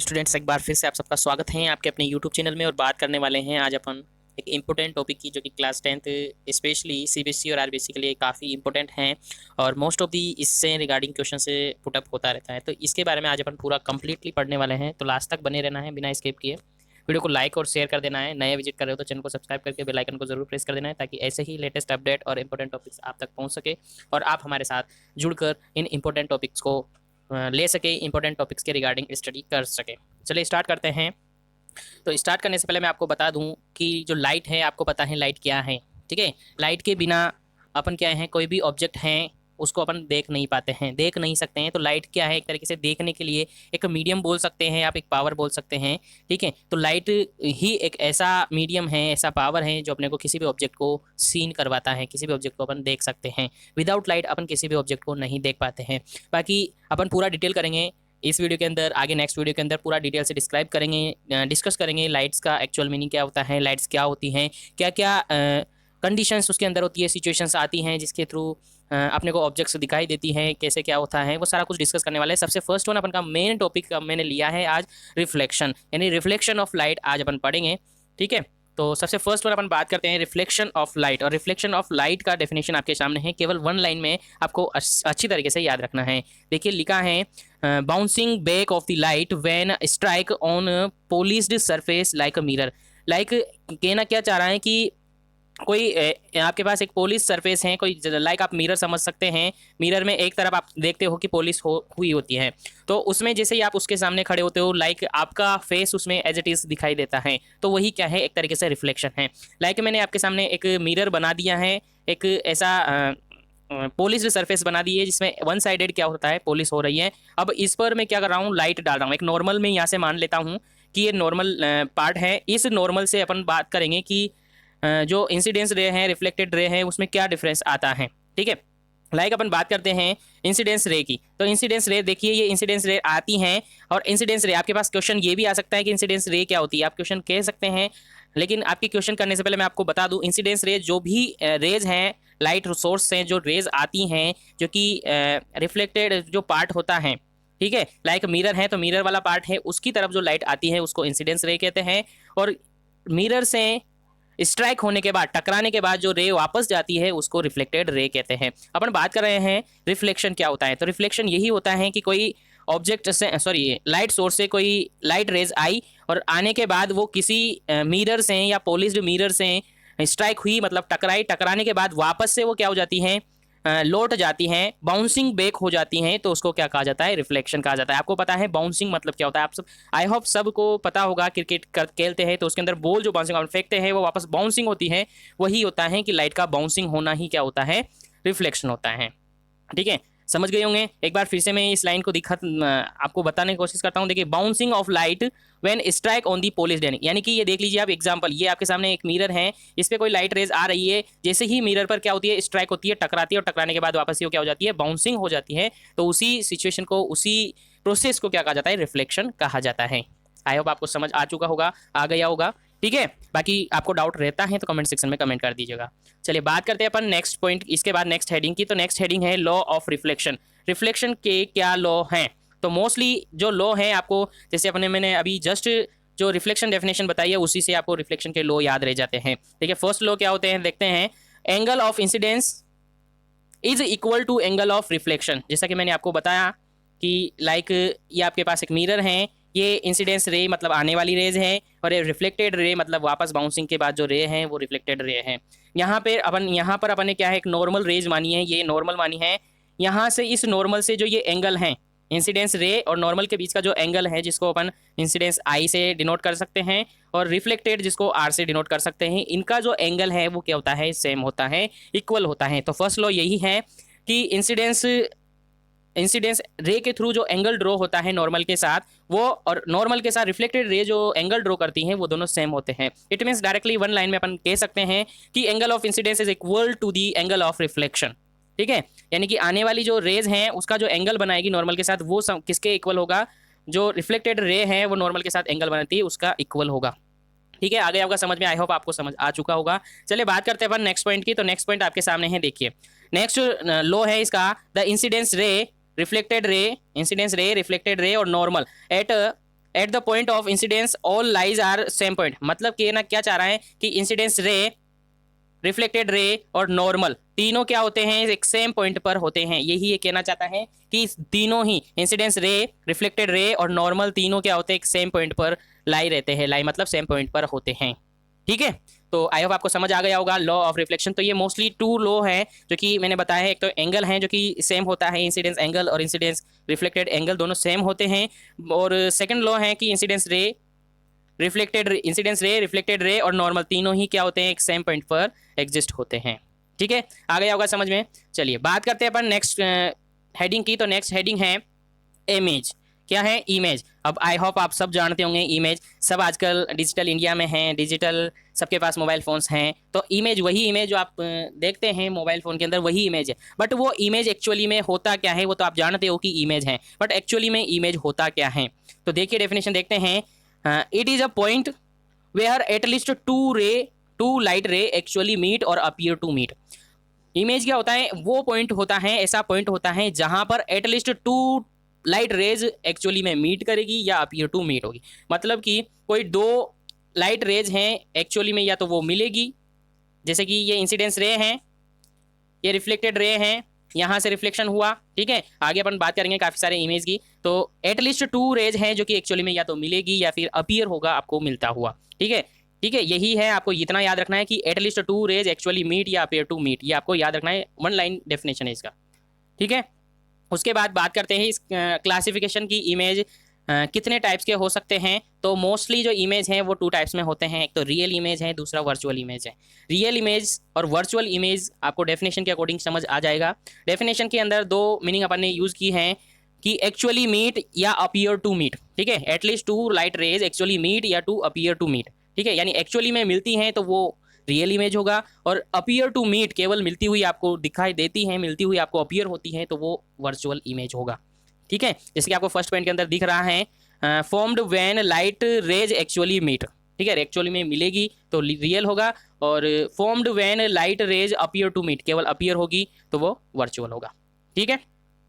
Students, एक बार फिर से आप सबका स्वागत है आपके अपने यूट्यूब चैनल में। और बात करने वाले हैं आज अपन एक इम्पोर्टेंट टॉपिक की, जो कि क्लास 10th स्पेशली सीबीएसई और आरबीएसई के लिए काफ़ी इंपॉर्टेंट हैं और मोस्ट ऑफ दी इससे रिगार्डिंग क्वेश्चन से पुटअप होता रहता है। तो इसके बारे में आज अपन पूरा कंप्लीटली पढ़ने वाले हैं, तो लास्ट तक बने रहना है बिना स्किप किए। वीडियो को लाइक और शेयर कर देना है। नए विजिट कर रहे हो तो चैनल को सब्सक्राइब करके बेल आइकन को जरूर प्रेस कर देना है, ताकि ऐसे ही लेटेस्ट अपडेट और इंपॉर्टेंट टॉपिक्स आप तक पहुंच सके और आप हमारे साथ जुड़कर इन इंपॉर्टेंट टॉपिक्स को ले सके, इंपॉर्टेंट टॉपिक्स के रिगार्डिंग स्टडी कर सके। चलिए स्टार्ट करते हैं। तो स्टार्ट करने से पहले मैं आपको बता दूं कि जो लाइट है, आपको पता है लाइट क्या है, ठीक है। लाइट के बिना अपन क्या है, कोई भी ऑब्जेक्ट है उसको अपन देख नहीं पाते हैं, देख नहीं सकते हैं। तो लाइट क्या है, एक तरीके से देखने के लिए एक मीडियम बोल सकते हैं, आप एक पावर बोल सकते हैं, ठीक है। तो लाइट ही एक ऐसा मीडियम है, ऐसा पावर है जो अपने को किसी भी ऑब्जेक्ट को सीन करवाता है, किसी भी ऑब्जेक्ट को अपन देख सकते हैं। विदाउट लाइट अपन किसी भी ऑब्जेक्ट को नहीं देख पाते हैं। बाकी अपन पूरा डिटेल करेंगे इस वीडियो के अंदर, आगे नेक्स्ट वीडियो के अंदर पूरा डिटेल से डिस्क्राइब करेंगे, डिस्कस करेंगे लाइट्स का एक्चुअल मीनिंग क्या होता है, लाइट्स क्या होती हैं, क्या क्या कंडीशंस उसके अंदर होती है, सिचुएशंस आती हैं जिसके थ्रू अपने को ऑब्जेक्ट्स दिखाई देती हैं, कैसे क्या होता है, वो सारा कुछ डिस्कस करने वाले हैं। सबसे फर्स्ट वन अपन का मेन टॉपिक मैंने लिया है आज रिफ्लेक्शन, यानी रिफ्लेक्शन ऑफ लाइट आज अपन पढ़ेंगे, ठीक है। तो सबसे फर्स्ट वन अपन बात करते हैं रिफ्लेक्शन ऑफ लाइट। और रिफ्लेक्शन ऑफ लाइट का डेफिनेशन आपके सामने है, केवल वन लाइन में आपको अच्छी तरीके से याद रखना है। देखिए लिखा है, bouncing back of the light when strike on polished surface like a mirror. Like कहना क्या चाह रहा है कि कोई आपके पास एक पॉलिश सरफेस है, कोई लाइक आप मिरर समझ सकते हैं। मिरर में एक तरफ आप देखते हो कि पॉलिश हुई होती है, तो उसमें जैसे ही आप उसके सामने खड़े होते हो, लाइक आपका फेस उसमें एज इट इज दिखाई देता है। तो वही क्या है, एक तरीके से रिफ्लेक्शन है। लाइक मैंने आपके सामने एक मिरर बना दिया है, एक ऐसा पॉलिश सरफेस बना दी है जिसमें वन साइडेड क्या होता है, पॉलिश हो रही है। अब इस पर मैं क्या कर रहा हूँ, लाइट डाल रहा हूँ। एक नॉर्मल में यहाँ से मान लेता हूँ कि ये नॉर्मल पार्ट है। इस नॉर्मल से अपन बात करेंगे कि जो इंसिडेंस रे है, रिफ्लेक्टेड रे है, उसमें क्या डिफरेंस आता है, ठीक है। लाइक अपन बात करते हैं इंसिडेंस रे की। तो इंसिडेंस रे देखिए, ये इंसिडेंस रे आती हैं। और इंसिडेंस रे आपके पास क्वेश्चन ये भी आ सकता है कि इंसिडेंस रे क्या होती है, आप क्वेश्चन कह सकते हैं। लेकिन आपके क्वेश्चन करने से पहले मैं आपको बता दूं, इंसिडेंस रे जो भी रेज हैं, लाइट सोर्स से जो रेज आती हैं, जो कि रिफ्लेक्टेड जो पार्ट होता है, ठीक है। लाइक मिरर है तो मिरर वाला पार्ट है, उसकी तरफ जो लाइट आती है उसको इंसिडेंस रे कहते हैं। और मिरर से स्ट्राइक होने के बाद, टकराने के बाद जो रे वापस जाती है उसको रिफ्लेक्टेड रे कहते हैं। अपन बात कर रहे हैं रिफ्लेक्शन क्या होता है। तो रिफ्लेक्शन यही होता है कि कोई ऑब्जेक्ट से, लाइट सोर्स से कोई लाइट रेज आई और आने के बाद वो किसी मिरर से या पॉलिश्ड मिरर से स्ट्राइक हुई, मतलब टकराई, टकराने के बाद वापस से वो क्या हो जाती है, लौट जाती हैं, बाउंसिंग बैक हो जाती हैं, तो उसको क्या कहा जाता है, रिफ्लेक्शन कहा जाता है। आपको पता है बाउंसिंग मतलब क्या होता है, आप सब आई होप सबको पता होगा। क्रिकेट खेलते हैं तो उसके अंदर बॉल जो बाउंसिंग फेंकते हैं वो वापस बाउंसिंग होती है, वही होता है कि लाइट का बाउंसिंग होना ही क्या होता है, रिफ्लेक्शन होता है, ठीक है। समझ गए होंगे। एक बार फिर से मैं इस लाइन को आपको बताने की कोशिश करता हूँ। देखिए, bouncing off light when strike on the polished, यानी कि ये देख लीजिए आप एग्जांपल, ये आपके सामने एक मिरर है, इस पे कोई लाइट रेज आ रही है, जैसे ही मिरर पर क्या होती है, स्ट्राइक होती है, टकराती है, और टकराने के बाद वापस ही क्या हो जाती है, बाउंसिंग हो जाती है। तो उसी सिचुएशन को, उसी प्रोसेस को क्या कहा जाता है, रिफ्लेक्शन कहा जाता है। आई होप आपको समझ आ चुका होगा, आ गया होगा, ठीक है। बाकी आपको डाउट रहता है तो कमेंट सेक्शन में कमेंट कर दीजिएगा। चलिए बात करते हैं अपन नेक्स्ट पॉइंट, इसके बाद नेक्स्ट हेडिंग की। तो नेक्स्ट हेडिंग है लॉ ऑफ रिफ्लेक्शन। रिफ्लेक्शन के क्या लॉ हैं। तो मोस्टली जो लॉ हैं, आपको जैसे मैंने अभी जस्ट जो रिफ्लेक्शन डेफिनेशन बताई है उसी से आपको रिफ्लेक्शन के लॉ याद रह जाते हैं। ठीक है, फर्स्ट लॉ क्या होते हैं देखते हैं। Angle of incidence is equal to angle of reflection. जैसा कि मैंने आपको बताया कि लाइक ये आपके पास एक मिरर है, ये इंसिडेंस रे मतलब आने वाली रेज है, और ये रिफ्लेक्टेड रे मतलब वापस बाउंसिंग के बाद जो रे हैं वो रिफ्लेक्टेड रे हैं। यहाँ पर अपन ने क्या है, एक नॉर्मल रेज मानी है, ये नॉर्मल मानी है। यहाँ से इस नॉर्मल से जो ये एंगल है, इंसिडेंस रे और नॉर्मल के बीच का जो एंगल है, जिसको अपन इंसिडेंस आई से डिनोट कर सकते हैं, और रिफ्लेक्टेड जिसको आर से डिनोट कर सकते हैं, इनका जो एंगल है वो क्या होता है, सेम होता है, इक्वल होता है। तो फर्स्ट लॉ यही है कि इंसिडेंस रे के थ्रू जो एंगल ड्रॉ होता है नॉर्मल के साथ, वो और नॉर्मल के साथ रिफ्लेक्टेड रे जो एंगल ड्रॉ करती हैं वो दोनों सेम होते हैं। It means directly one line में अपन कह सकते हैं कि angle of incidence is equal to the angle of reflection. ठीक है, यानी कि आने वाली जो रेज हैं उसका जो एंगल बनाएगी नॉर्मल के साथ, वो किसके इक्वल होगा, जो रिफ्लेक्टेड रे है वो नॉर्मल के साथ एंगल बनाती है उसका इक्वल होगा। ठीक है, आगे आपका समझ में, आई होप आपको समझ आ चुका होगा। चलिए बात करते हैं अपन नेक्स्ट पॉइंट की। तो नेक्स्ट पॉइंट आपके सामने है, देखिए नेक्स्ट लॉ है इसका, the incidence ray, reflected ray, incidence ray, reflected ray और normal at at the point of incidence all lies are same point, मतलब कि ना क्या चाह रहा है कि इंसिडेंस रे, रिफ्लेक्टेड रे और नॉर्मल तीनों क्या होते हैं, एक सेम पॉइंट पर होते हैं। यही ये कहना चाहता है कि तीनों ही इंसिडेंस रे, रिफ्लेक्टेड रे और नॉर्मल तीनों क्या होते हैं, एक सेम पॉइंट पर लाई रहते हैं। लाई मतलब सेम पॉइंट पर होते हैं। ठीक है, तो आई होप आपको समझ आ गया होगा लॉ ऑफ रिफ्लेक्शन। तो ये मोस्टली टू लॉ है जो कि मैंने बताया है। एक तो एंगल है जो कि सेम होता है, इंसिडेंस एंगल और इंसिडेंस रिफ्लेक्टेड एंगल दोनों सेम होते हैं। और सेकंड लॉ है कि इंसिडेंस रे, रिफ्लेक्टेड रे और नॉर्मल तीनों ही क्या होते हैं, एक सेम पॉइंट पर एग्जिस्ट होते हैं। ठीक है, आ गया होगा समझ में। चलिए बात करते हैं अपन नेक्स्ट हेडिंग की। तो नेक्स्ट हेडिंग है इमेज। क्या है, इमेज। अब आई होप आप सब जानते होंगे इमेज, सब आजकल डिजिटल इंडिया में हैं, डिजिटल सबके पास मोबाइल फोन्स हैं। तो इमेज, वही इमेज जो आप देखते हैं मोबाइल फोन के अंदर, वही इमेज है। बट वो इमेज एक्चुअली में होता क्या है, वो तो आप जानते हो कि इमेज है, बट एक्चुअली में इमेज होता क्या है। तो देखिए डेफिनेशन देखते हैं। It is a point where at least two light ray actually meet और अपीयर टू मीट। इमेज क्या होता है, वो पॉइंट होता है, ऐसा पॉइंट होता है जहां पर at least two light rays actually में मीट करेगी या अपीयर टू मीट होगी। मतलब कि कोई दो लाइट रेज हैं एक्चुअली में, या तो वो मिलेगी, जैसे कि ये इंसिडेंस रे हैं, ये रिफ्लेक्टेड रे हैं, यहाँ से रिफ्लेक्शन हुआ। ठीक है, आगे अपन बात करेंगे काफ़ी सारे इमेज की। तो एटलीस्ट टू रेज हैं जो कि एक्चुअली में या तो मिलेगी या फिर अपीयर होगा आपको मिलता हुआ। ठीक है, ठीक है, यही है, आपको इतना याद रखना है कि at least two rays actually meet या अपीयर टू मीट, ये आपको याद रखना है। वन लाइन डेफिनेशन है इसका। ठीक है, उसके बाद बात करते हैं इस क्लासिफिकेशन की। इमेज कितने टाइप्स के हो सकते हैं। तो मोस्टली जो इमेज हैं वो टू टाइप्स में होते हैं। एक तो रियल इमेज है, दूसरा वर्चुअल इमेज है। रियल इमेज और वर्चुअल इमेज आपको डेफिनेशन के अकॉर्डिंग समझ आ जाएगा। डेफिनेशन के अंदर दो मीनिंग अपन ने यूज़ की हैं कि एक्चुअली मीट या अपीयर टू मीट। ठीक है, at least two light rays actually meet या टू अपीयर टू मीट। ठीक है, यानी एक्चुअली में मिलती हैं तो वो रियल इमेज होगा, और अपीयर टू मीट केवल मिलती हुई आपको दिखाई देती है, मिलती हुई आपको अपीयर होती है, तो वो वर्चुअल इमेज होगा। ठीक है, जैसे कि आपको फर्स्ट पॉइंट के अंदर दिख रहा है, formed when light rays actually meet. ठीक है, एक्चुअली में मिलेगी तो रियल होगा, और formed when light rays appear to meet, केवल अपीयर होगी तो वो वर्चुअल होगा। ठीक है,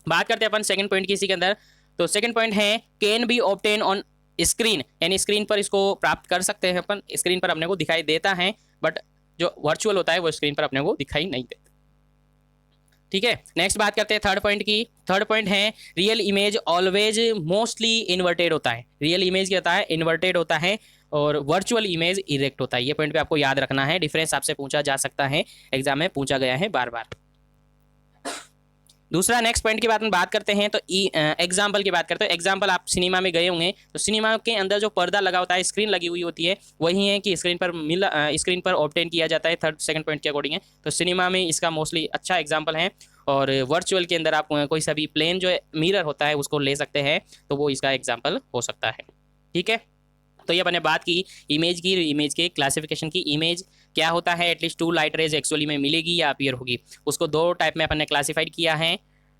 बात करते हैं अपन सेकंड पॉइंट की इसी के अंदर। तो सेकंड पॉइंट है can be obtain on screen, यानी स्क्रीन पर इसको प्राप्त कर सकते हैं अपन, स्क्रीन पर अपने को दिखाई देता है, बट जो वर्चुअल होता है वो स्क्रीन पर अपने को दिखाई नहीं देता। ठीक है, नेक्स्ट बात करते हैं थर्ड पॉइंट की। थर्ड पॉइंट है real image always mostly inverted होता है। रियल इमेज क्या होता है, इन्वर्टेड होता है, और वर्चुअल इमेज इरेक्ट होता है। ये पॉइंट पे आपको याद रखना है, डिफरेंस आपसे पूछा जा सकता है, एग्जाम में पूछा गया है बार बार। दूसरा नेक्स्ट पॉइंट की बात करते हैं। तो एग्जाम्पल की बात करते हैं। एग्जाम्पल, आप सिनेमा में गए होंगे तो सिनेमा के अंदर जो पर्दा लगा होता है, स्क्रीन लगी हुई होती है, वही है कि स्क्रीन पर ऑब्टेन किया जाता है। थर्ड सेकंड पॉइंट के अकॉर्डिंग है, तो सिनेमा में इसका मोस्टली अच्छा एग्जाम्पल है। और वर्चुअल के अंदर आप कोई सा भी प्लेन जो मिरर होता है उसको ले सकते हैं, तो वो इसका एग्जाम्पल हो सकता है। ठीक है, तो ये अपने बात की इमेज की, इमेज के क्लासिफिकेशन की। इमेज क्या होता है, at least two light rays actually में मिलेगी या अपीयर होगी। उसको दो टाइप में अपन ने क्लासीफाइड किया है,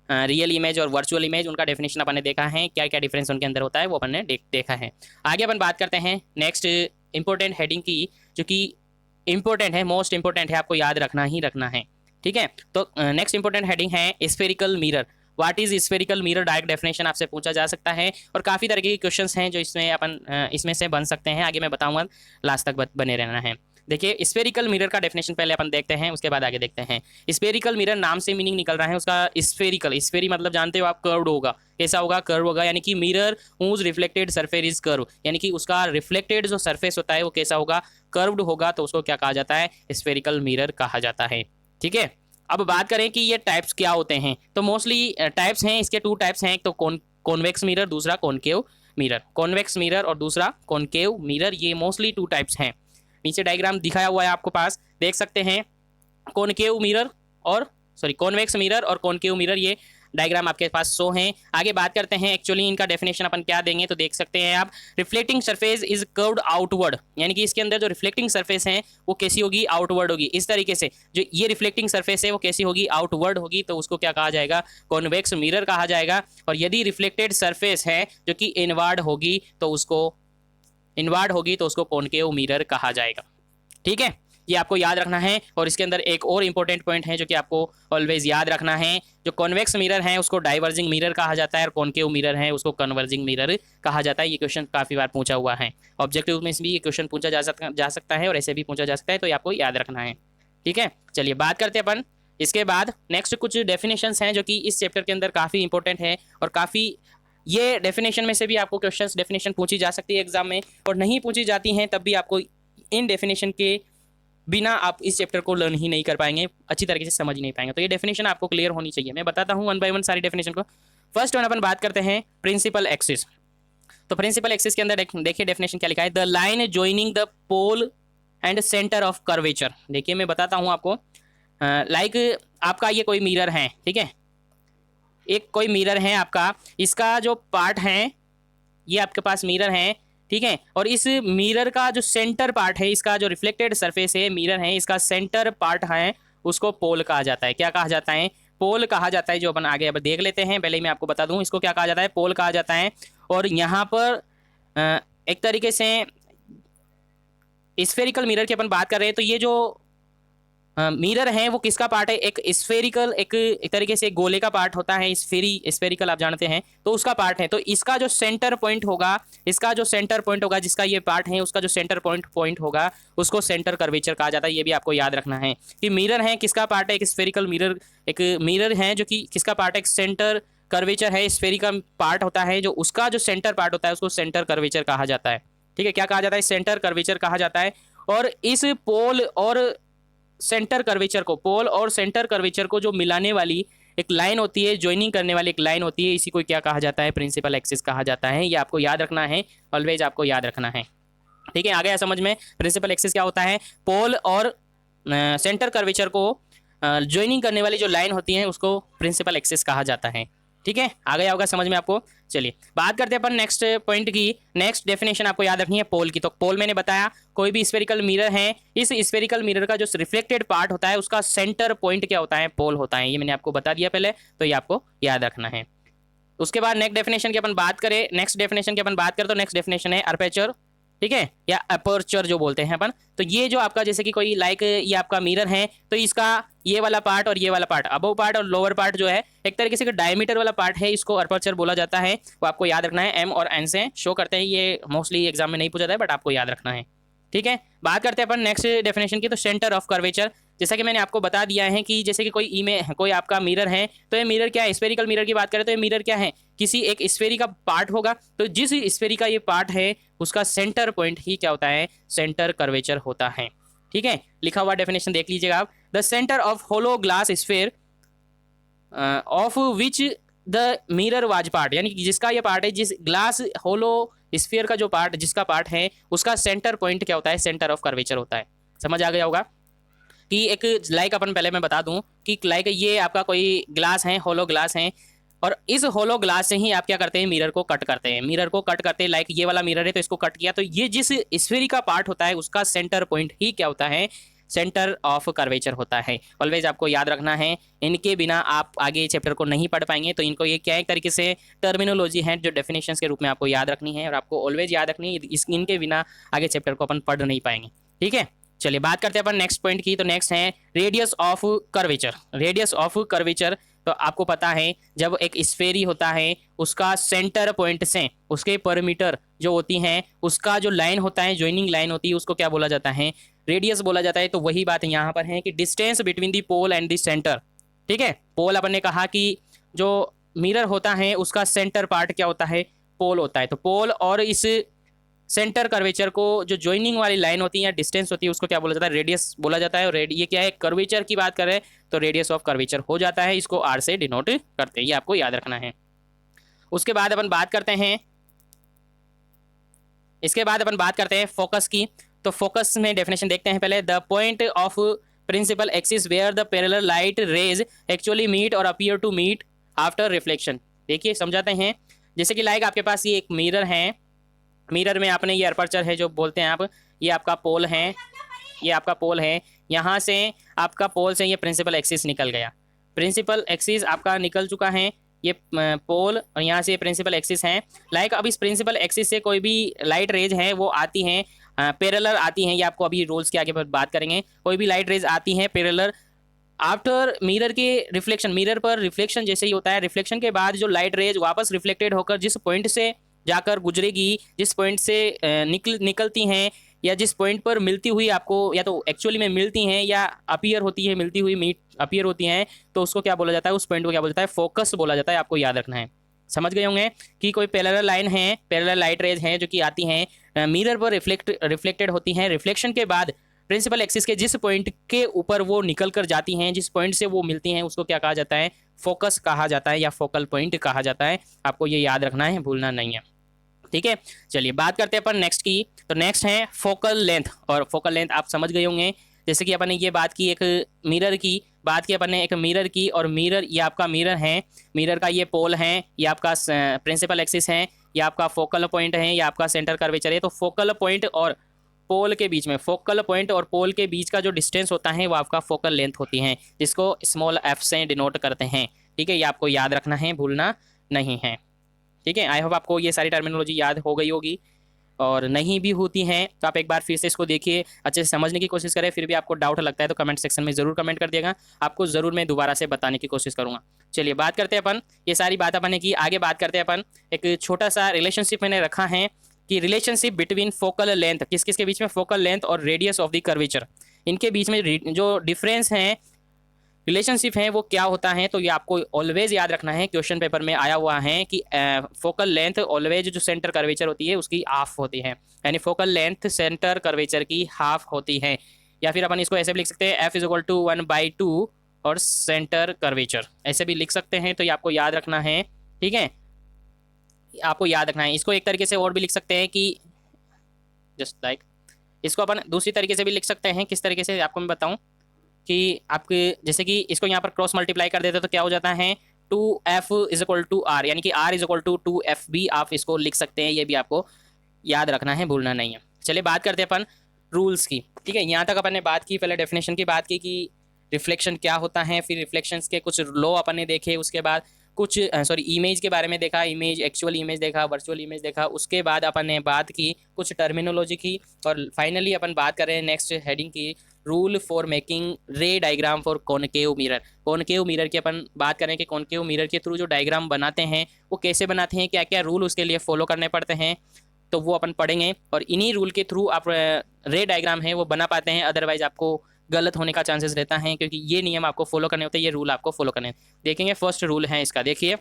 रियल इमेज और वर्चुअल इमेज। उनका डेफिनेशन अपन ने देखा है, क्या क्या डिफरेंस उनके अंदर होता है वो अपन ने देखा है। आगे अपन बात करते हैं नेक्स्ट इंपॉर्टेंट हेडिंग की, जो कि इंपॉर्टेंट है, मोस्ट इंपॉर्टेंट है, आपको याद रखना ही रखना है। ठीक है, तो नेक्स्ट इंपॉर्टेंट हेडिंग है spherical mirror. What is spherical mirror, direct definition आपसे पूछा जा सकता है, और काफ़ी तरह के क्वेश्चंस हैं जो इसमें से बन सकते हैं। आगे मैं बताऊंगा, लास्ट तक बने रहना है। देखिए, स्फेरिकल मिरर का डेफिनेशन पहले अपन देखते हैं, उसके बाद आगे देखते हैं। स्फेरिकल मिरर नाम से मीनिंग निकल रहा है उसका, स्फेरिकल, स्फेरी मतलब जानते हो आप, कर्व्ड होगा। कैसा होगा, कर्व होगा, यानी कि mirror whose reflected surface is curve, यानी कि उसका रिफ्लेक्टेड जो सरफेस होता है वो कैसा होगा, कर्व्ड होगा, तो उसको क्या कहा जाता है, स्फेरिकल मिरर कहा जाता है। ठीक है, अब बात करें कि ये टाइप्स क्या होते हैं। तो मोस्टली टाइप्स हैं इसके, टू टाइप्स हैं, एक तो कॉन्वेक्स मिरर, दूसरा कॉनकेव मिरर। कॉन्वेक्स मिरर और दूसरा कॉनकेव मिरर, ये मोस्टली टू टाइप्स हैं। नीचे डायग्राम दिखाया हुआ है आपको पास, देख सकते हैं। कॉनकेव मिरर और कॉन्वेक्स मिरर और कॉनकेव मिरर, ये डायग्राम आपके पास शो हैं। आगे बात करते हैं एक्चुअली इनका डेफिनेशन अपन क्या देंगे, तो देख सकते हैं आप, reflecting surface is curved outward, यानी कि इसके अंदर जो रिफ्लेक्टिंग सरफेस है वो कैसी होगी, आउटवर्ड होगी। इस तरीके से जो ये रिफ्लेक्टिंग सरफेस है वो कैसी होगी, आउटवर्ड होगी, तो उसको क्या कहा जाएगा, कॉन्वेक्स मिरर कहा जाएगा। और यदि रिफ्लेक्टेड सरफेस है जो कि इनवर्ड होगी तो उसको कॉनकेव मिरर कहा जाएगा। ठीक है, ये आपको याद रखना है। और इसके अंदर एक और इंपॉर्टेंट पॉइंट है जो कि आपको ऑलवेज याद रखना है, जो कॉन्वेक्स मिरर है उसको डाइवर्जिंग मिरर कहा जाता है और कॉनकेव मिरर है उसको कन्वर्जिंग मिरर कहा जाता है। ये क्वेश्चन काफी बार पूछा हुआ है, ऑब्जेक्टिव में भी ये क्वेश्चन पूछा जा सकता है और ऐसे भी पूछा जा सकता है, तो ये आपको याद रखना है। ठीक है, चलिए बात करते हैं अपन इसके बाद नेक्स्ट कुछ डेफिनेशंस हैं जो कि इस चैप्टर के अंदर काफ़ी इंपॉर्टेंट है और काफ़ी ये डेफिनेशन में से भी आपको क्वेश्चंस डेफिनेशन पूछी जा सकती है एग्जाम में, और नहीं पूछी जाती हैं तब भी आपको इन डेफिनेशन के बिना आप इस चैप्टर को लर्न ही नहीं कर पाएंगे, अच्छी तरीके से समझ नहीं पाएंगे। तो ये डेफिनेशन आपको क्लियर होनी चाहिए। मैं बताता हूँ वन बाय वन सारी डेफिनेशन को। फर्स्ट वन अपन बात करते हैं प्रिंसिपल एक्सिस। तो प्रिंसिपल एक्सिस के अंदर देखिए डेफिनेशन क्या लिखा है, the line joining the pole and centre of curvature. देखिए मैं बताता हूँ आपको, लाइक आपका ये कोई मिरर है, ठीक है, एक कोई मिरर है आपका, इसका जो पार्ट है ये आपके पास मिरर है, ठीक है, और इस मिरर का जो सेंटर पार्ट है, इसका जो रिफ्लेक्टेड सरफेस है मिरर है, इसका सेंटर पार्ट है उसको पोल कहा जाता है। क्या कहा जाता है? पोल कहा जाता है। जो अपन आगे अब देख लेते हैं, पहले ही मैं आपको बता दूं इसको क्या कहा जाता है, पोल कहा जाता है। और यहाँ पर एक तरीके से स्फेरिकल मिरर की अपन बात कर रहे हैं, तो ये जो मिरर है वो किसका पार्ट है, एक स्फेरिकल, एक तरीके से गोले का पार्ट होता है, स्फेरिकल आप जानते हैं, तो उसका पार्ट है। तो इसका जो सेंटर पॉइंट होगा, इसका जो सेंटर पॉइंट होगा जिसका ये पार्ट है, उसका जो सेंटर पॉइंट होगा उसको सेंटर कर्वेचर कहा जाता है। ये भी आपको याद रखना है कि मिरर है किसका पार्ट है, एक स्फेरिकल मिरर, एक मिरर है जो कि किसका पार्ट है, एक सेंटर कर्वेचर है, स्फेरिकल पार्ट होता है, जो उसका जो सेंटर पार्ट होता है उसको सेंटर कर्वेचर कहा जाता है। ठीक है, क्या कहा जाता है, सेंटर कर्वेचर कहा जाता है। और इस पोल और सेंटर कर्वेचर को, पोल और सेंटर कर्वेचर को जो मिलाने वाली एक लाइन होती है, ज्वाइनिंग करने वाली एक लाइन होती है, इसी को क्या कहा जाता है, प्रिंसिपल एक्सिस कहा जाता है। ये आपको याद रखना है, ऑलवेज आपको याद रखना है। ठीक है, आ गया समझ में प्रिंसिपल एक्सिस क्या होता है। पोल और सेंटर कर्वेचर को ज्वाइनिंग करने वाली जो लाइन होती है उसको प्रिंसिपल एक्सिस कहा जाता है। ठीक है, आ गया होगा समझ में आपको। चलिए बात करते हैं अपन नेक्स्ट पॉइंट की। नेक्स्ट डेफिनेशन आपको याद रखनी है पोल की। तो पोल मैंने बताया कोई भी स्फेरिकल मिरर है, इस स्फेरिकल मिरर का जो रिफ्लेक्टेड पार्ट होता है उसका सेंटर पॉइंट क्या होता है, पोल होता है। ये मैंने आपको बता दिया पहले, तो ये आपको याद रखना है। उसके बाद नेक्स्ट डेफिनेशन की अपन बात करें, तो नेक्स्ट डेफिनेशन है अर्पेचर, ठीक है, या अपर्चर जो बोलते हैं अपन। तो ये जो आपका जैसे कि कोई लाइक ये आपका मिरर है, तो इसका ये वाला पार्ट और ये वाला पार्ट, अबव पार्ट और लोअर पार्ट जो है एक तरीके से डायमीटर वाला पार्ट है, इसको अपर्चर बोला जाता है। वो आपको याद रखना है, एम और एन से शो करते हैं। ये मोस्टली एग्जाम में नहीं पूछा जाता है बट आपको याद रखना है। ठीक है, बात करते हैं अपन नेक्स्ट डेफिनेशन की। तो सेंटर ऑफ कर्वेचर, जैसा कि मैंने आपको बता दिया है कि जैसे कि कोई आपका मिरर है, तो ये मिरर क्या है, स्फेरिकल मिरर की बात करें तो ये मिरर क्या है, किसी एक स्फेरी का पार्ट होगा। तो जिस स्फेरी का ये पार्ट है उसका सेंटर पॉइंट ही क्या होता है, सेंटर कर्वेचर होता है। ठीक है, लिखा हुआ डेफिनेशन देख लीजिएगा आप। The centre of hollow glass sphere of which the mirror was part, यानी कि जिसका ये पार्ट है, जिस ग्लास होलो स्फीयर का जो पार्ट, जिसका पार्ट है उसका सेंटर पॉइंट क्या होता है, सेंटर ऑफ कर्वेचर होता है। समझ आ गया होगा कि एक लाइक अपन पहले मैं बता दूं कि लाइक ये आपका कोई ग्लास है, होलो ग्लास है, और इस होलो ग्लास से ही आप क्या करते हैं, मिरर को कट करते हैं। मिरर को कट करते हैं, लाइक ये वाला मिरर है तो इसको कट किया, तो ये जिस स्फीयर का पार्ट होता है उसका सेंटर पॉइंट ही क्या होता है, सेंटर ऑफ कर्वेचर होता है। ऑलवेज आपको याद रखना है, इनके बिना आप आगे चैप्टर को नहीं पढ़ पाएंगे। तो इनको ये क्या एक तरीके से टर्मिनोलॉजी है जो डेफिनेशंस के रूप में आपको याद रखनी है, और आपको ऑलवेज याद रखनी है, इनके बिना आगे चैप्टर को अपन पढ़ नहीं पाएंगे। ठीक है, चलिए बात करते हैं अपन नेक्स्ट पॉइंट की। तो नेक्स्ट है radius of curvature. Radius of curvature, तो आपको पता है जब एक स्फेरी होता है उसका सेंटर पॉइंट से उसके परमीटर जो होती हैं उसका जो लाइन होता है, ज्वाइनिंग लाइन होती है, उसको क्या बोला जाता है, रेडियस बोला जाता है। तो वही बात यहाँ पर है कि distance between the pole and the centre. ठीक है, पोल अपन ने कहा कि जो मिरर होता है उसका सेंटर पार्ट क्या होता है, पोल होता है। तो पोल और इस सेंटर कर्वेचर को जो ज्वाइनिंग वाली लाइन होती है या डिस्टेंस होती है उसको क्या बोला जाता है, रेडियस बोला जाता है। और ये क्या है, कर्वेचर की बात करें तो रेडियस ऑफ कर्वेचर हो जाता है, इसको आर से डिनोट करते हैं, ये आपको याद रखना है। उसके बाद अपन बात करते हैं, इसके बाद अपन बात करते हैं फोकस की। तो फोकस में डेफिनेशन देखते हैं पहले, the point of principal axis where the parallel light rays actually meet और appear to meet after reflection. देखिए समझाते हैं, जैसे कि लाइक आपके पास ये एक मिरर है, मिरर में आपने ये अपर्चर है जो बोलते हैं आप, ये आपका पोल है, ये आपका पोल है, यहाँ से आपका पोल से ये प्रिंसिपल एक्सिस निकल गया, प्रिंसिपल एक्सिस आपका निकल चुका है, ये पोल और यहाँ से ये प्रिंसिपल एक्सिस है। लाइक अब इस प्रिंसिपल एक्सिस से कोई भी लाइट रेज है वो आती हैं पैरेलल आती हैं, ये आपको अभी रूल्स के आगे बात करेंगे। कोई भी लाइट रेज आती हैं पैरेलल आफ्टर मिरर के रिफ्लेक्शन, मिरर पर रिफ्लेक्शन जैसे ही होता है, रिफ्लेक्शन के बाद जो लाइट रेज वापस रिफ्लेक्टेड होकर जिस पॉइंट से जाकर गुजरेगी, जिस पॉइंट से निकलती हैं या जिस पॉइंट पर मिलती हुई आपको या तो एक्चुअली में मिलती हैं या अपीयर होती है, मिलती हुई मीट अपीयर होती हैं, तो उसको क्या बोला जाता है, उस पॉइंट को क्या बोला जाता है, फोकस बोला जाता है। आपको याद रखना है। समझ गए होंगे कि कोई पैरेलल लाइन है, पैरेलल लाइट रेज हैं जो कि आती हैं मिरर पर रिफ्लेक्टेड होती हैं, रिफ्लेक्शन के बाद प्रिंसिपल एक्सिस के जिस पॉइंट के ऊपर वो निकल कर जाती हैं, जिस पॉइंट से वो मिलती हैं, उसको क्या कहा जाता है, फोकस कहा जाता है या फोकल पॉइंट कहा जाता है। आपको ये याद रखना है, भूलना नहीं है। ठीक है, चलिए बात करते हैं अपन नेक्स्ट की। तो नेक्स्ट है फोकल लेंथ, और फोकल लेंथ आप समझ गए होंगे। जैसे कि अपन ने ये बात की एक मिरर की, बात की अपन ने एक मिरर की, और मिरर ये आपका मिरर है, मिरर का ये पोल है, ये आपका प्रिंसिपल एक्सिस है, ये आपका फोकल पॉइंट है, ये आपका सेंटर कर्वेचर है। तो फोकल पॉइंट और पोल के बीच में, फोकल पॉइंट और पोल के बीच का जो डिस्टेंस होता है वो आपका फोकल लेंथ होती है, जिसको स्मॉल एफ से डिनोट करते हैं। ठीक है, ये आपको याद रखना है, भूलना नहीं है। ठीक है, आई होप आपको ये सारी टर्मिनोलॉजी याद हो गई होगी, और नहीं भी होती हैं तो आप एक बार फिर से इसको देखिए, अच्छे से समझने की कोशिश करें। फिर भी आपको डाउट लगता है तो कमेंट सेक्शन में ज़रूर कमेंट कर दिएगा, आपको ज़रूर मैं दोबारा से बताने की कोशिश करूँगा। चलिए बात करते हैं अपन, ये सारी बात अपन ने की, आगे बात करते हैं अपन। एक छोटा सा रिलेशनशिप मैंने रखा है कि रिलेशनशिप बिटवीन फोकल लेंथ, किस किस के बीच में, फोकल लेंथ और रेडियस ऑफ द कर्वेचर, इनके बीच में जो डिफरेंस है, रिलेशनशिप है, वो क्या होता है। तो ये आपको ऑलवेज याद रखना है, क्वेश्चन पेपर में आया हुआ है कि फोकल लेंथ ऑलवेज जो सेंटर कर्वेचर होती है उसकी हाफ होती है, यानी फोकल लेंथ सेंटर कर्वेचर की हाफ होती है। या फिर अपन इसको ऐसे भी लिख सकते हैं, एफ इज इक्वल टू 1/2 और सेंटर कर्वेचर, ऐसे भी लिख सकते हैं। तो ये आपको याद रखना है। ठीक है, आपको याद रखना है। इसको एक तरीके से और भी लिख सकते हैं कि जस्ट लाइक, इसको अपन दूसरी तरीके से भी लिख सकते हैं। किस तरीके से आपको मैं बताऊं कि आपके, जैसे कि इसको यहाँ पर क्रॉस मल्टीप्लाई कर देते तो क्या हो जाता है, 2f is equal to r, यानी कि r is equal to 2f भी आप इसको लिख सकते हैं। ये भी आपको याद रखना है, भूलना नहीं है। चलिए बात करते हैं अपन रूल्स की। ठीक है, यहाँ तक अपन ने बात की, पहले डेफिनेशन की बात की कि रिफ्लेक्शन क्या होता है, फिर रिफ्लेक्शंस के कुछ लॉ अपन ने देखे, उसके बाद कुछ इमेज के बारे में देखा, इमेज, एक्चुअल इमेज देखा, वर्चुअल इमेज देखा, उसके बाद अपन ने बात की कुछ टर्मिनोलॉजी की, और फाइनली अपन बात कर रहे हैं नेक्स्ट हेडिंग की, रूल फॉर मेकिंग रे diagram for concave mirror. Concave mirror की अपन बात करें कि कॉनकेव मिरर के थ्रू जो डायग्राम बनाते हैं वो कैसे बनाते हैं, क्या क्या रूल उसके लिए फॉलो करने पड़ते हैं, तो वो अपन पढ़ेंगे। और इन्हीं रूल के थ्रू आप रे डायग्राम है वो बना पाते हैं, अदरवाइज आपको गलत होने का चांसेस रहता है, क्योंकि ये नियम आपको फॉलो करने होते हैं, ये रूल आपको फॉलो करने देखेंगे। फर्स्ट रूल है इसका, देखिए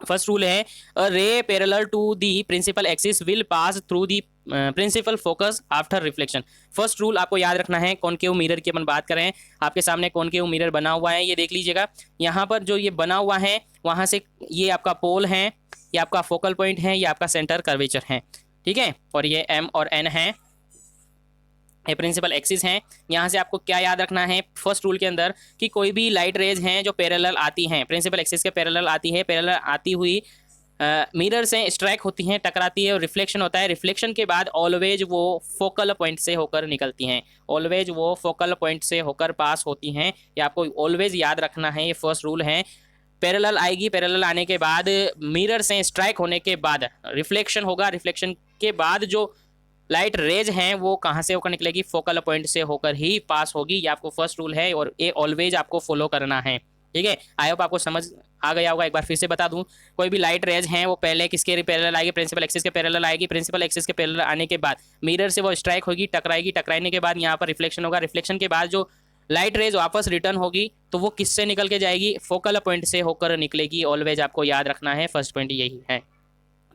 फर्स्ट रूल है, a ray parallel to the principal axis will pass through the principal focus after reflection. First rule आपको याद रखना है। कॉनकेव मिरर की अपन बात करें, आपके सामने कॉनकेव मिरर बना हुआ है, ये देख लीजिएगा। यहाँ पर जो ये बना हुआ है, वहाँ से ये आपका पोल है, ये आपका फोकल पॉइंट है, ये आपका सेंटर कर्वेचर है। ठीक है, और ये एम और एन है, ये प्रिंसिपल एक्सिस हैं। यहाँ से आपको क्या याद रखना है फर्स्ट रूल के अंदर, कि कोई भी लाइट रेज हैं जो पैरेलल आती हैं, प्रिंसिपल एक्सिस के पैरेलल आती है, पैरेलल आती हुई मिरर से स्ट्राइक होती हैं, टकराती है और रिफ्लेक्शन होता है। रिफ्लेक्शन के बाद ऑलवेज वो फोकल पॉइंट से होकर निकलती हैं, ऑलवेज वो फोकल पॉइंट से होकर पास होती हैं। ये आपको ऑलवेज याद रखना है, ये फर्स्ट रूल है। पैरेलल आएगी, पैरेलल आने के बाद मिरर से स्ट्राइक होने के बाद रिफ्लेक्शन होगा, रिफ्लेक्शन के बाद जो लाइट रेज हैं वो कहाँ से होकर निकलेगी, फोकल पॉइंट से होकर ही पास होगी। ये आपको फर्स्ट रूल है और ये ऑलवेज आपको फॉलो करना है। ठीक है, आई होप आपको समझ आ गया होगा। एक बार फिर से बता दूं, कोई भी लाइट रेज हैं वो पहले किसके पैरेलल आएगी, प्रिंसिपल एक्सिस के पैरेलल आएगी। प्रिंसिपल एक्सिस के पैरेलल आने के बाद मिरर से वो स्ट्राइक होगी, टकराएगी, टकराने के बाद यहाँ पर रिफ्लेक्शन होगा। रिफ्लेक्शन के बाद जो लाइट रेज वापस रिटर्न होगी तो वो किससे निकल के जाएगी, फोकल पॉइंट से होकर निकलेगी। ऑलवेज आपको याद रखना है, फर्स्ट पॉइंट यही है।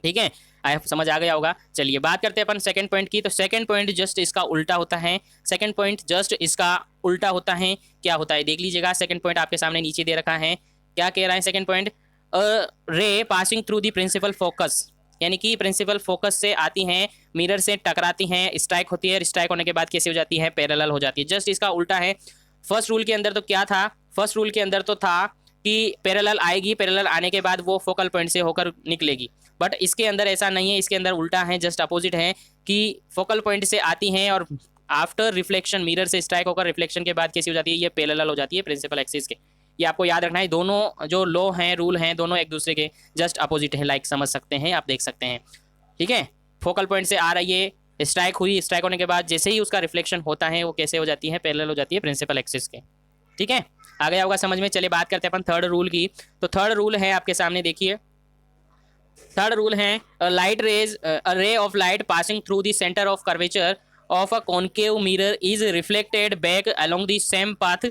ठीक है, आई समझ आ गया होगा। चलिए बात करते हैं अपन सेकंड पॉइंट की। तो सेकंड पॉइंट जस्ट इसका उल्टा होता है, सेकंड पॉइंट जस्ट इसका उल्टा होता है। क्या होता है देख लीजिएगा, सेकंड पॉइंट आपके सामने नीचे दे रखा है। क्या कह रहा है second point, ray passing through the principal focus, यानी कि प्रिंसिपल फोकस से आती हैं, मिरर से टकराती हैं, स्ट्राइक होती है, स्ट्राइक होने के बाद कैसे हो जाती है, पैरेलल हो जाती है। जस्ट इसका उल्टा है। फर्स्ट रूल के अंदर तो क्या था, फर्स्ट रूल के अंदर तो था कि पैरेलल आएगी, पैरेलल आने के बाद वो फोकल पॉइंट से होकर निकलेगी, बट इसके अंदर ऐसा नहीं है, इसके अंदर उल्टा है, जस्ट अपोजिट है कि फोकल पॉइंट से आती हैं और आफ्टर रिफ्लेक्शन मिरर से स्ट्राइक होकर रिफ्लेक्शन के बाद कैसी हो जाती है, ये पैरेलल हो जाती है प्रिंसिपल एक्सिस के। ये आपको याद रखना है। दोनों जो लॉ हैं, रूल हैं, दोनों एक दूसरे के जस्ट अपोजिट है, लाइक समझ सकते हैं, आप देख सकते हैं। ठीक है, फोकल पॉइंट से आ रही है, स्ट्राइक हुई, स्ट्राइक होने के बाद जैसे ही उसका रिफ्लेक्शन होता है वो कैसे हो जाती है, पैरेलल हो जाती है प्रिंसिपल एक्सिस के। ठीक है, आ गया होगा समझ में। चलिए बात करते हैं अपन थर्ड रूल की। तो थर्ड रूल है आपके सामने, देखिए थर्ड रूल है light rays, a ray of light passing through the centre of curvature of a concave mirror is reflected back along the same path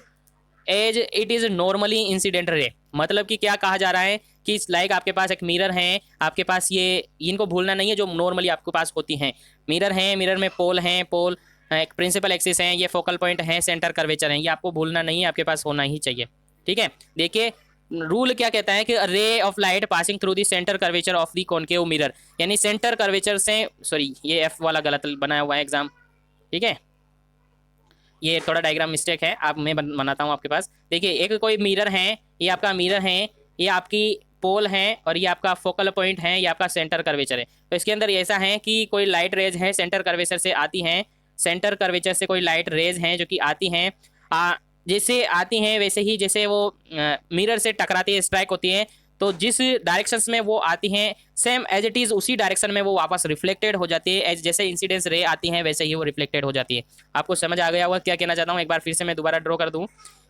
as it is normally incident ray. मतलब कि क्या कहा जा रहा है कि like आपके पास एक मिरर है, आपके पास ये इनको भूलना नहीं है जो नॉर्मली आपके पास होती हैं। मिरर है, मिरर में पोल हैं, पोल एक प्रिंसिपल एक्सिस है, ये फोकल पॉइंट है, सेंटर कर्वेचर है, ये आपको भूलना नहीं है, आपके पास होना ही चाहिए। ठीक है, देखिए रूल क्या कहता है कि रे of light passing through the centre curvature of the concave mirror, यानी सेंटर कर्वेचर से, सॉरी ये एफ वाला गलत बनाया हुआ है एग्जाम। ठीक है, ये थोड़ा डायग्राम मिस्टेक है, आप मैं बनाता हूँ आपके पास। देखिए एक कोई मिरर है, ये आपका मिरर है, ये आपकी पोल है और ये आपका फोकल पॉइंट है, ये आपका सेंटर कर्वेचर है। तो इसके अंदर ऐसा है कि कोई लाइट रेज है सेंटर कर्वेचर से आती हैं, सेंटर कर्वेचर से कोई लाइट रेज हैं जो कि आती हैं, जैसे आती हैं वैसे ही जैसे वो मिरर से टकराती है, स्ट्राइक होती है, तो जिस डायरेक्शन में वो आती हैं सेम एज इट इज उसी डायरेक्शन में वो वापस रिफ्लेक्टेड हो जाती है, एज जैसे इंसिडेंस रे आती हैं वैसे ही वो रिफ्लेक्टेड हो जाती है। आपको समझ आ गया होगा क्या कहना चाहता हूँ। एक बार फिर से मैं दोबारा ड्रॉ कर दूँ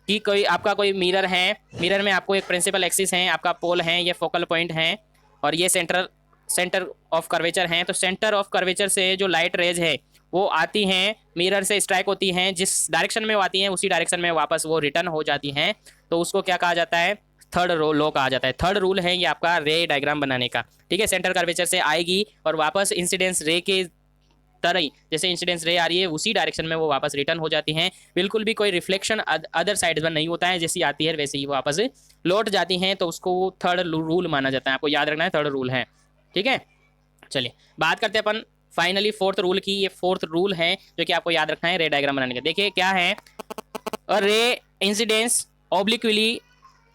कि कोई आपका कोई मिरर है, मिरर में आपको एक प्रिंसिपल एक्सिस है, आपका पोल है, ये फोकल पॉइंट है और ये सेंटर ऑफ कर्वेचर हैं। तो सेंटर ऑफ कर्वेचर से जो लाइट रेज है वो आती हैं, मिरर से स्ट्राइक होती हैं, जिस डायरेक्शन में वो आती हैं उसी डायरेक्शन में वापस वो रिटर्न हो जाती हैं। तो उसको क्या कहा जाता है, थर्ड लॉ कहा जाता है। थर्ड रूल है ये आपका रे डायग्राम बनाने का। ठीक है, सेंटर कर्वेचर से आएगी और वापस इंसिडेंस रे के तरह ही जैसे इंसिडेंस रे आ रही है उसी डायरेक्शन में वो वापस रिटर्न हो जाती हैं, बिल्कुल भी कोई रिफ्लेक्शन अदर साइड में नहीं होता है, जैसी आती है वैसे ही वापस लौट जाती हैं। तो उसको थर्ड रूल माना जाता है, आपको याद रखना है, थर्ड रूल है। ठीक है, चलिए बात करते हैं अपन फाइनली फोर्थ रूल की। ये फोर्थ रूल है जो कि आपको याद रखना है रे डायग्राम बनाने का। देखिए क्या है, a ray incidence obliquely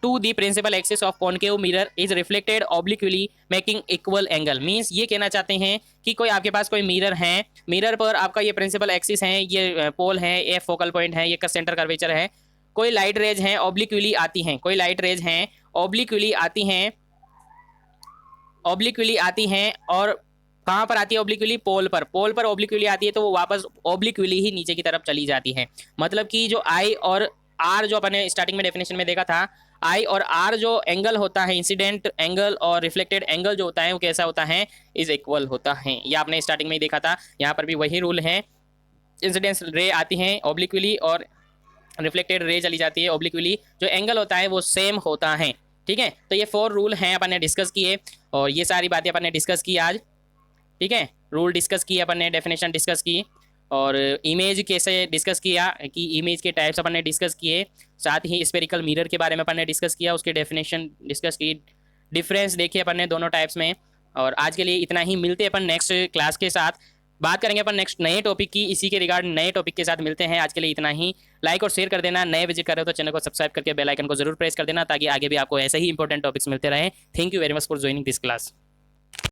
to the principal axis of concave mirror is reflected obliquely making equal angle. Means ये कहना चाहते हैं कि कोई आपके पास कोई मिरर है, मिरर पर आपका ये प्रिंसिपल एक्सिस है, ये पोल है, ये फोकल पॉइंट है, ये सेंटर कर्वेचर है, कोई लाइट रेज हैं ऑब्लिक्विली आती हैं, कोई लाइट रेज हैं ऑब्लिक्विली आती हैं, ऑब्लिक्विली आती हैं और कहाँ पर आती है ऑब्लिक्विली, पोल पर, पोल पर ऑब्लिक्विली आती है तो वो वापस ऑब्लिक्विली ही नीचे की तरफ चली जाती है। मतलब कि जो आई और आर जो अपने स्टार्टिंग में डेफिनेशन में देखा था, आई और आर जो एंगल होता है, इंसिडेंट एंगल और रिफ्लेक्टेड एंगल जो होता है वो कैसा होता है, इज इक्वल होता है। ये आपने स्टार्टिंग में ही देखा था, यहाँ पर भी वही रूल है। इंसिडेंस रे आती हैं ऑब्लिक्विली और रिफ्लेक्टेड रे चली जाती है ऑब्लिक्विली, जो एंगल होता है वो सेम होता है। ठीक है, तो ये 4 रूल हैं अपन ने डिस्कस किए और ये सारी बातें अपन ने डिस्कस की आज। ठीक है, रूल डिस्कस किए अपन ने, डेफिनेशन डिस्कस की और इमेज कैसे डिस्कस किया कि इमेज के टाइप्स अपन ने डिस्कस किए, साथ ही स्फेरिकल मिरर के बारे में अपन ने डिस्कस किया, उसके डेफिनेशन डिस्कस की, डिफरेंस देखिए अपन ने दोनों टाइप्स में। और आज के लिए इतना ही, मिलते हैं अपन नेक्स्ट क्लास के साथ, बात करेंगे अपन नेक्स्ट नए टॉपिक की, इसी के रिगार्ड नए टॉपिक के साथ मिलते हैं। आज के लिए इतना ही, लाइक और शेयर कर देना, नए विजिट कर रहे हो तो चैनल को सब्सक्राइब करके बेल आइकन को जरूर प्रेस कर देना ताकि आगे भी आपको ऐसे ही इंपॉर्टेंट टॉपिक्स मिलते रहे। Thank you very much for joining this class.